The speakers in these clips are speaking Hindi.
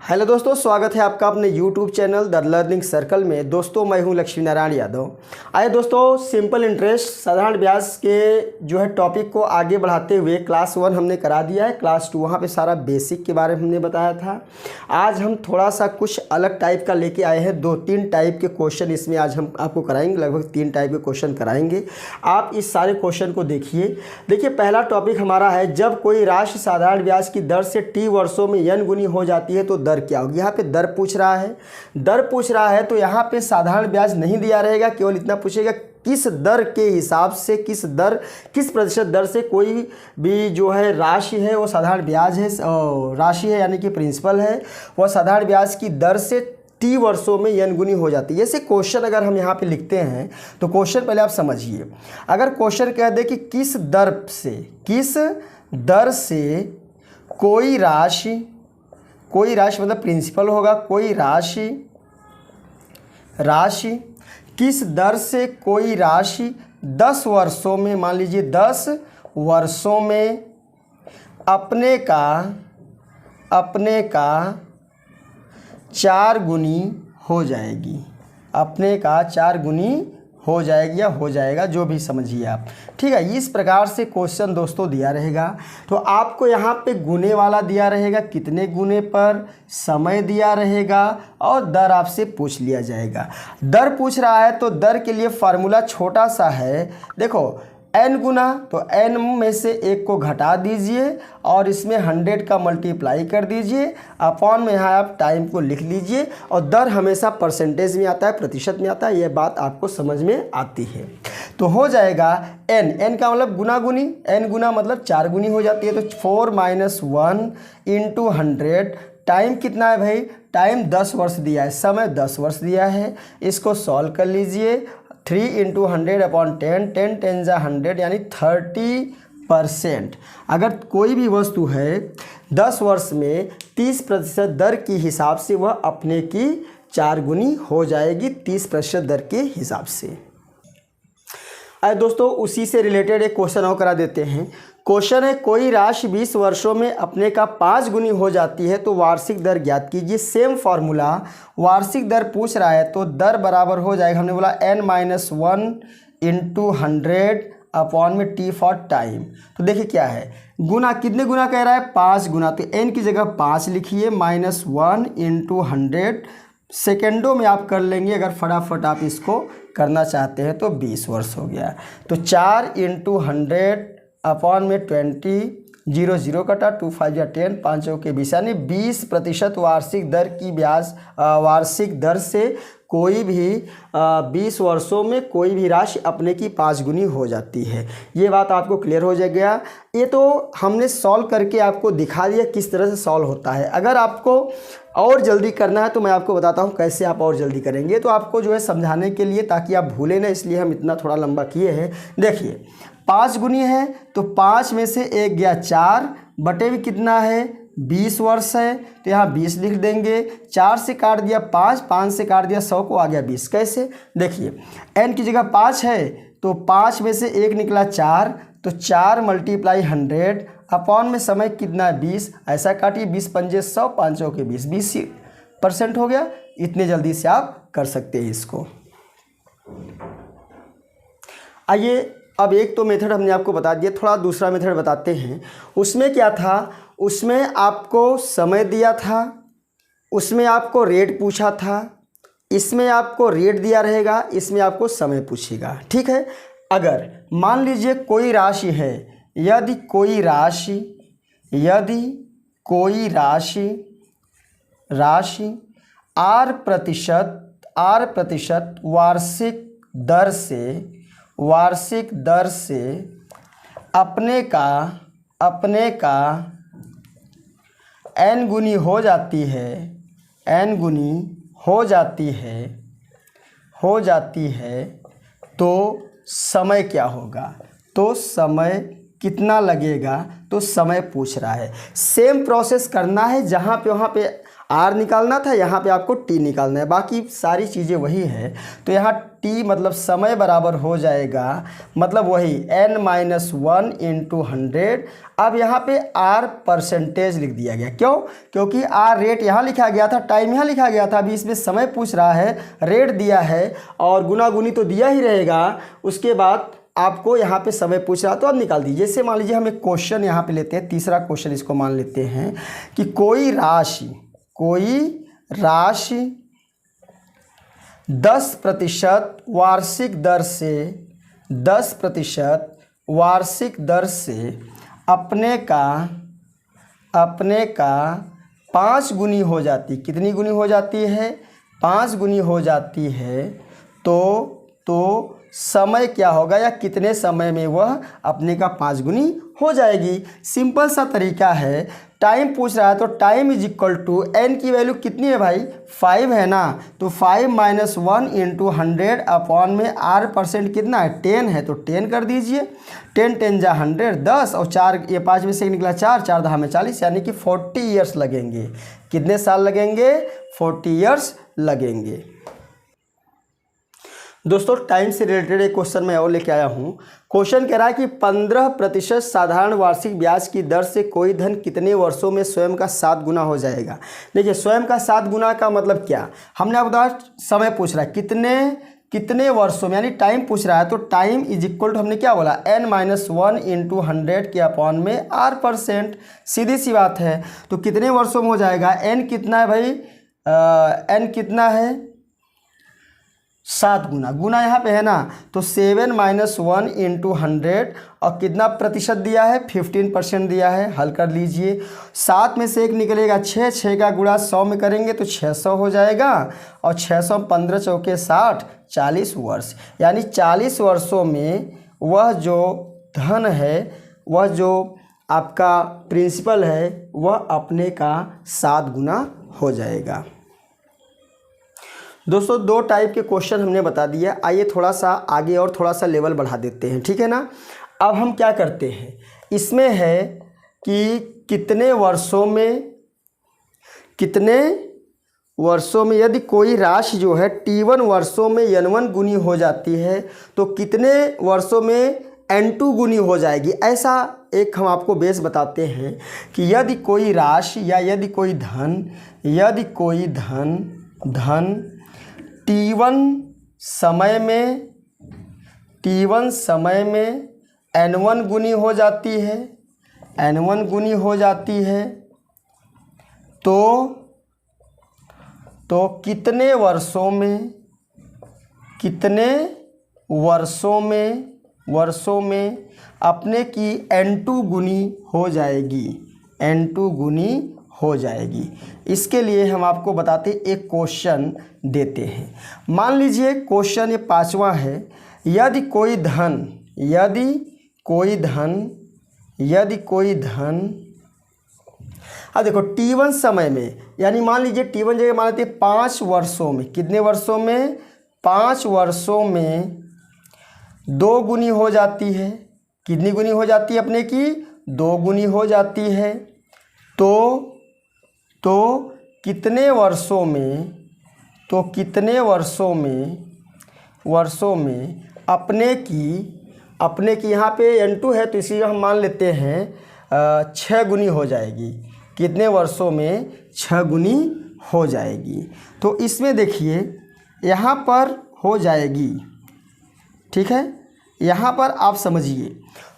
हेलो दोस्तों, स्वागत है आपका अपने YouTube channel the learning circle में। दोस्तों मैं हूं लक्ष्मी नारायण यादव। आइए दोस्तों, सिंपल इंटरेस्ट साधारण ब्याज के जो है टॉपिक को आगे बढ़ाते हुए क्लास 1 हमने करा दिया है। क्लास 2 वहां पे सारा बेसिक के बारे में हमने बताया था। आज हम थोड़ा सा कुछ अलग टाइप का लेके आए हैं। 2-3 टाइप के क्वेश्चन इसमें आज हम आपको कराएंगे। लगभग 3 टाइप के क्वेश्चन कराएंगे। आप इस सारे क्वेश्चन को देखिए। पहला टॉपिक हमारा है, जब कोई राशि साधारण ब्याज की दर से t वर्षों में n गुनी हो जाती है तो दर क्या होगी। यहाँ पे दर पूछ रहा है तो यहाँ पे साधारण ब्याज नहीं दिया रहेगा, केवल इतना पूछेगा किस दर के हिसाब से, किस प्रतिशत दर से कोई भी जो है राशि है वो साधारण ब्याज है, राशि है यानी कि प्रिंसिपल है, वह साधारण ब्याज की दर से t वर्षों में n गुनी हो जाती है। जैसे क्वेश्चन अगर हम यहाँ पे लिखते हैं तो क्वेश्चन पहले आप समझिए। अगर क्वेश्चन कह दे कि किस दर से कोई राशि मतलब प्रिंसिपल होगा, कोई राशि किस दर से कोई राशि 10 वर्षों में, मान लीजिए 10 वर्षों में अपने का 4 गुनी हो जाएगी, अपने का 4 गुनी हो जाएगी या हो जाएगा, जो भी समझिए आप। ठीक है, इस प्रकार से क्वेश्चन दोस्तों दिया रहेगा। तो आपको यहाँ पे गुने वाला दिया रहेगा, कितने गुने पर, समय दिया रहेगा और दर आपसे पूछ लिया जाएगा। दर पूछ रहा है तो दर के लिए फार्मूला छोटा सा है। देखो n गुना, तो n में से 1 को घटा दीजिए और इसमें 100 का मल्टीप्लाई कर दीजिए, अपॉन में यहाँ आप टाइम को लिख लीजिए। और दर हमेशा परसेंटेज में आता है, प्रतिशत में आता है, यह बात आपको समझ में आती है। तो हो जाएगा n का मतलब गुना गुनी, n गुना मतलब 4 गुनी हो जाती है। तो 4 - 1 × 100। टाइम कितना है भाई, टाइम 10 वर्ष दिया है, समय 10 वर्ष दिया है। इसको सॉल्व कर लीजिए। 3 × 100/10, 10 × 10 = 100 यानी 30%। अगर कोई भी वस्तु है 10 वर्ष में 30% दर के हिसाब से वह अपने की 4 गुनी हो जाएगी, 30% दर के हिसाब से। आइए दोस्तों, उसी से रिलेटेड एक क्वेश्चन और करा देते हैं। क्वेश्चन है, कोई राशि 20 वर्षों में अपने का 5 गुनी हो जाती है तो वार्षिक दर ज्ञात कीजिए। सेम फार्मूला, वार्षिक दर पूछ रहा है तो दर बराबर हो जाएगा, हमने बोला n - 1 × 100 अपॉन में t फॉर टाइम। तो देखिए क्या है, गुना कितने गुना कह रहा है, 5 गुना। तो n की जगह 5 लिखिए, -1 × 100 सेकेंडों में आप कर लेंगे। अगर फटाफट आप इसको करना चाहते हैं तो 20 वर्ष हो गया। तो 4 × 100 अपॉन में 20, 0 0 कटा, 2 5 या 10, 5 के 20 यानी 20% वार्षिक दर की ब्याज, वार्षिक दर से कोई भी 20 वर्षों में कोई भी राशि अपने की 5 गुनी हो जाती है। ये बात आपको क्लियर हो जाएगा। ये तो हमने सॉल्व करके आपको दिखा दिया किस तरह से सॉल्व होता है। अगर आपको और जल्दी करना है तो मैं आपको बताता हूँ कैसे आप और जल्दी करेंगे। तो आपको जो है समझाने के लिए, ताकि आप भूलें ना, इसलिए हम इतना थोड़ा लंबा किए हैं। देखिए 5 गुनी है तो 5 में से 1 गया 4 बटे में कितना है, 20 वर्ष है तो यहाँ 20 लिख देंगे। 4 से काट दिया 5, 5 से काट दिया 100 को आ गया 20। कैसे, देखिए n की जगह 5 है तो 5 में से 1 निकला 4, तो 4 × 100 अपॉन में समय कितना है 20। ऐसा काटिए, 20 पंजे 100, 5 के 20, 20% हो गया। इतने जल्दी से आप कर सकते हैं इसको। आइए अब एक तो मेथड हमने आपको बता दिया, थोड़ा दूसरा मेथड बताते हैं। उसमें क्या था, उसमें आपको समय दिया था, उसमें आपको रेट पूछा था, इसमें आपको रेट दिया रहेगा, इसमें आपको समय पूछेगा। ठीक है, अगर मान लीजिए कोई राशि है, यदि कोई राशि R प्रतिशत वार्षिक दर से अपने का n गुनी हो जाती है, तो समय क्या होगा, तो समय कितना लगेगा, तो समय पूछ रहा है। सेम प्रोसेस करना है, जहाँ पे वहाँ पे R निकालना था, यहाँ पे आपको T निकालना है, बाकी सारी चीज़ें वही है। तो यहाँ t मतलब समय बराबर हो जाएगा, मतलब वही n-1 इंटू 100। अब यहाँ पे r परसेंटेज लिख दिया गया, क्यों? क्योंकि r रेट यहाँ लिखा गया था, टाइम यहाँ लिखा गया था, अभी इसमें समय पूछ रहा है, रेट दिया है और गुना गुनी तो दिया ही रहेगा। उसके बाद आपको यहाँ पे समय पूछ रहा तो अब निकाल दीजिए। जैसे मान लीजिए हम एक क्वेश्चन यहाँ पे लेते हैं, तीसरा क्वेश्चन इसको मान लेते हैं कि कोई राशि 10% वार्षिक दर से 10% वार्षिक दर से अपने का 5 गुनी हो जाती, कितनी गुनी हो जाती है? 5 गुनी हो जाती है। तो समय क्या होगा या कितने समय में वह अपने का 5 गुनी हो जाएगी? सिंपल सा तरीका है, टाइम पूछ रहा है तो time is equal to N की वैल्यू कितनी है भाई? 5 है ना, तो 5 - 1 इंटू 100 अपॉन में r परसेंट कितना है? 10 है, तो 10 कर दीजिए। 10 10 जा 100, 10 और 4, ये 5 में से निकला 4, 4 दहा में 40, यानी कि 40 ईयर्स लगेंगे। कितने साल लगेंगे? 40 ईयर्स लगेंगे। दोस्तों टाइम से रिलेटेड एक क्वेश्चन मैं और लेके आया हूँ। क्वेश्चन कह रहा है कि 15% साधारण वार्षिक ब्याज की दर से कोई धन कितने वर्षों में स्वयं का 7 गुना हो जाएगा? देखिए स्वयं का 7 गुना का मतलब क्या, हमने आपको समय पूछ रहा है कितने वर्षों में, यानी टाइम पूछ रहा है, तो टाइम इज इक्वल टू हमने क्या बोला? n-1 इंटू 100 के अपॉन में r परसेंट, सीधी सी बात है। तो कितने वर्षों में हो जाएगा? n कितना है भाई? n कितना है? 7 गुना, गुना यहाँ पे है ना, तो 7 - 1 इंटू 100 और कितना प्रतिशत दिया है? 15% दिया है। हल कर लीजिए, 7 में से 1 निकलेगा 6, 6 का गुणा 100 में करेंगे तो 600 हो जाएगा, और 600 15 चौके 60, 40 वर्ष, यानी 40 वर्षों में वह जो धन है, वह जो आपका प्रिंसिपल है, वह अपने का 7 गुना हो जाएगा। दोस्तों 2 टाइप के क्वेश्चन हमने बता दिया, आइए थोड़ा सा आगे और थोड़ा सा लेवल बढ़ा देते हैं, ठीक है ना। अब हम क्या करते हैं, इसमें है कि कितने वर्षों में यदि कोई राशि जो है t1 वर्षों में n1 गुनी हो जाती है तो कितने वर्षों में n2 गुनी हो जाएगी। ऐसा एक हम आपको बेस बताते हैं कि यदि कोई राशि या यदि कोई धन t1 समय में n1 गुनी हो जाती है, तो कितने वर्षों में अपने की n2 गुनी हो जाएगी। इसके लिए हम आपको बताते एक क्वेश्चन देते हैं। मान लीजिए क्वेश्चन ये 5वां है, यदि कोई धन अब देखो t1 समय में, यानी मान लीजिए t1 जगह मान लेते हैं 5 वर्षों में, कितने वर्षों में? 5 वर्षों में 2 गुनी हो जाती है। कितनी गुनी हो जाती है? अपने की 2 गुनी हो जाती है। तो कितने वर्षों में अपने की यहाँ पे n2 है तो इसी हम मान लेते हैं 6 गुनी हो जाएगी। कितने वर्षों में? 6 गुनी हो जाएगी। तो इसमें देखिए यहाँ पर हो जाएगी, ठीक है। यहाँ पर आप समझिए,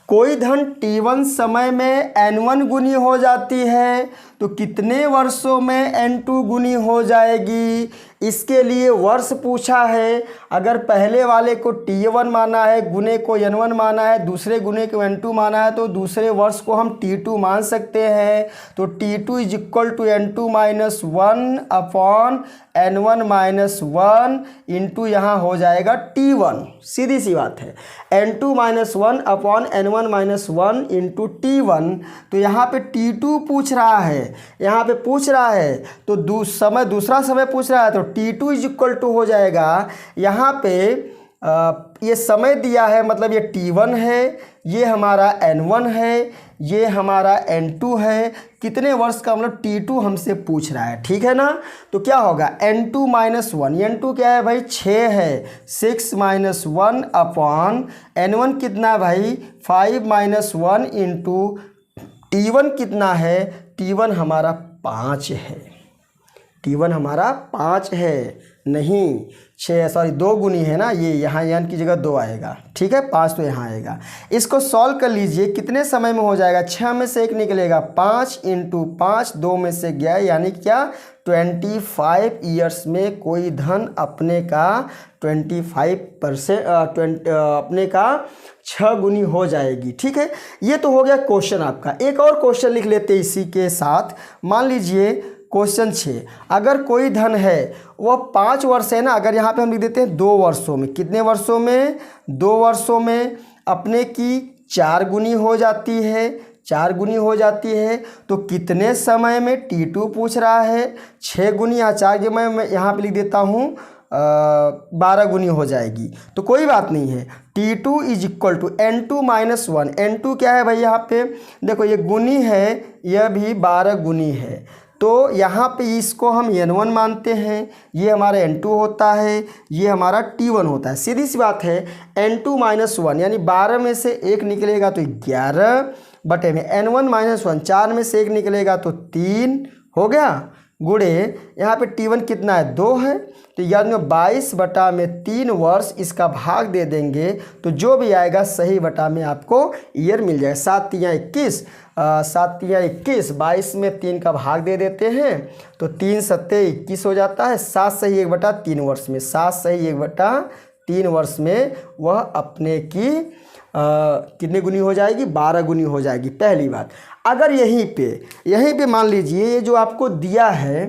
कोई धन t1 समय में n1 गुनी हो जाती है तो कितने वर्षों में n2 गुनी हो जाएगी। इसके लिए वर्ष पूछा है। अगर पहले वाले को t1 माना है, गुने को n1 माना है, दूसरे गुने को n2 माना है, तो दूसरे वर्ष को हम t2 मान सकते हैं। तो t2 is equal to n2 - 1 upon n1 - 1 into यहाँ हो जाएगा t1, सीधी सी बात है। n2 - 1 upon n1 - 1 into t1, तो यहाँ पे t2 पूछ रहा है, तो दूसरा समय पूछ रहा है, तो t2 इज इक्वल टू हो जाएगा। यहाँ पे ये समय दिया है, मतलब ये t1 है, ये हमारा n1 है, ये हमारा N2 है, कितने वर्ष का मतलब T2 हमसे पूछ रहा है, ठीक है ना। तो क्या होगा N2 माइनस 1, N2 क्या है भाई 6 है, 6 माइनस 1 अपॉन N1 कितना है भाई 5 माइनस 1 इंटू T1 कितना है, T1 हमारा 5 है, T1 हमारा 5 है, नहीं 6 सॉरी 2 गुनी है ना, ये यहाँ n की जगह 2 आएगा, ठीक है 5 तो यहाँ आएगा। इसको सॉल्व कर लीजिए, कितने समय में हो जाएगा, 6 में से 1 निकलेगा, 5 इंटू 5, 2 में से गया, यानी क्या 25 ईयर्स में कोई धन अपने का 25% अपने का 6 गुनी हो जाएगी, ठीक है। ये तो हो गया क्वेश्चन आपका। एक और क्वेश्चन लिख लेते हैं इसी के साथ। मान लीजिए क्वेश्चन 6, अगर कोई धन है वह 5 वर्ष है ना, अगर यहाँ पे हम लिख देते हैं 2 वर्षों में, कितने वर्षों में 2 वर्षों में अपने की 4 गुनी हो जाती है, 4 गुनी हो जाती है, तो कितने समय में T2 पूछ रहा है 6 गुनी या 4 के मैं यहाँ पे लिख देता हूँ 12 गुनी हो जाएगी, तो कोई बात नहीं है। T2 is equal to N2 minus 1, N2 क्या है भाई यहाँ पे देखो ये गुनी है, यह भी 12 गुनी है, तो यहाँ पे इसको हम N1 मानते हैं, ये हमारा N2 होता है, ये हमारा T1 होता है। सीधी सी बात है N2 माइनस 1 यानी 12 में से 1 निकलेगा तो 11 बटे में N1 माइनस 1 4 में से 1 निकलेगा तो 3 हो गया, गुड़े यहाँ पे T1 कितना है 2 है, तो याद में 22 बटा में 3 वर्ष इसका भाग दे देंगे तो जो भी आएगा सही बटा में आपको ईयर मिल जाएगा। 7 तियाँ 21, 7 तियाँ 21, 22 में 3 का भाग दे देते हैं तो 3 सत्ते 21 हो जाता है। 7 सही 1 बटा 3 वर्ष में, 7 सही 1 बटा 3 वर्ष में वह अपने की कितने गुनी हो जाएगी 12 गुनी हो जाएगी। पहली बात, अगर यहीं पे मान लीजिए ये जो आपको दिया है,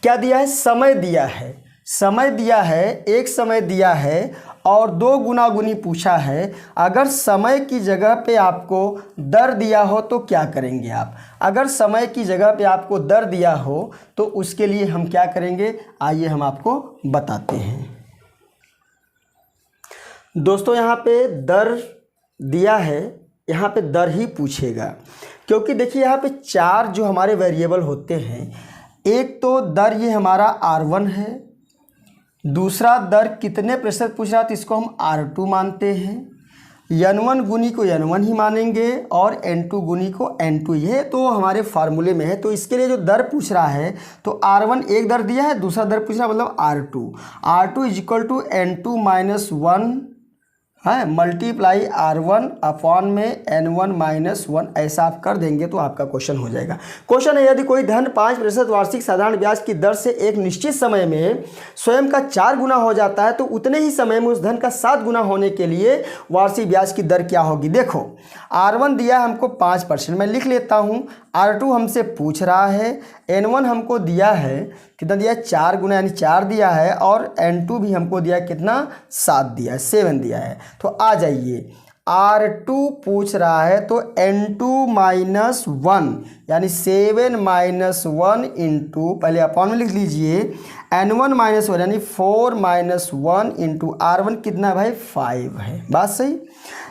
क्या दिया है समय दिया है, समय दिया है, एक समय दिया है और 2 गुना गुनी पूछा है। अगर समय की जगह पे आपको दर दिया हो तो क्या करेंगे आप, अगर समय की जगह पे आपको दर दिया हो तो उसके लिए हम क्या करेंगे, आइए हम आपको बताते हैं। दोस्तों यहाँ पे दर दिया है, यहाँ पे दर ही पूछेगा, क्योंकि देखिए यहाँ पे 4 जो हमारे वेरिएबल होते हैं, एक तो दर ये हमारा R1 है, दूसरा दर कितने प्रतिशत पूछ रहा है तो इसको हम R2 मानते हैं, N1 गुनी को N1 ही मानेंगे और N2 गुनी को N2, ये तो हमारे फार्मूले में है। तो इसके लिए जो दर पूछ रहा है तो R1 एक दर दिया है, दूसरा दर पूछ रहा है मतलब R2 is equal to N2 minus 1 है मल्टीप्लाई R1 अपॉन में N1 माइनस 1, ऐसा आप कर देंगे तो आपका क्वेश्चन हो जाएगा। क्वेश्चन है यदि कोई धन 5% वार्षिक साधारण ब्याज की दर से एक निश्चित समय में स्वयं का 4 गुना हो जाता है तो उतने ही समय में उस धन का 7 गुना होने के लिए वार्षिक ब्याज की दर क्या होगी। देखो R1 दिया है हमको 5%, मैं लिख लेता हूँ। R2 हमसे पूछ रहा है, N1 हमको दिया है कितना दिया है 4 गुना यानी 4 दिया है, और N2 भी हमको दिया है कितना 7 दिया है, 7 दिया है। तो आ जाइए R2 पूछ रहा है तो N2 माइनस 1 यानी 7 माइनस 1 इंटू, पहले अपॉन में लिख लीजिए, N1 माइनस 1 यानी 4 माइनस 1 इंटू R1 कितना भाई 5 है। बात सही।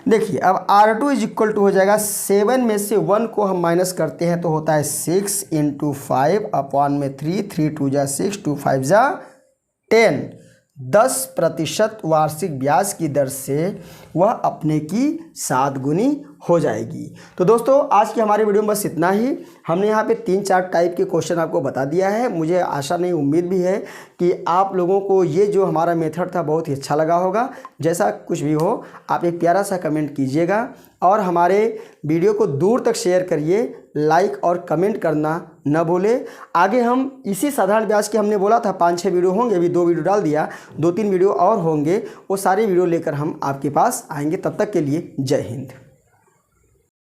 देखिए अब R2 इज इक्वल टू हो जाएगा 7 में से 1 को हम माइनस करते हैं तो होता है 6 इंटू 5 अपॉन में 3, 3 2 जा 6, 2 5 जा 10, 10% वार्षिक ब्याज की दर से वह अपने की 7 गुनी हो जाएगी। तो दोस्तों आज की हमारे वीडियो में बस इतना ही। हमने यहाँ पे 3-4 टाइप के क्वेश्चन आपको बता दिया है। मुझे आशा नहीं उम्मीद भी है कि आप लोगों को ये जो हमारा मेथड था बहुत ही अच्छा लगा होगा। जैसा कुछ भी हो आप एक प्यारा सा कमेंट कीजिएगा और हमारे वीडियो को दूर तक शेयर करिए, लाइक और कमेंट करना न भूले। आगे हम इसी साधारण ब्याज के हमने बोला था 5-6 वीडियो होंगे, अभी 2 वीडियो डाल दिया, 2-3 वीडियो और होंगे, वो सारे वीडियो लेकर हम आपके पास आएंगे। तब तक के लिए जय हिंद।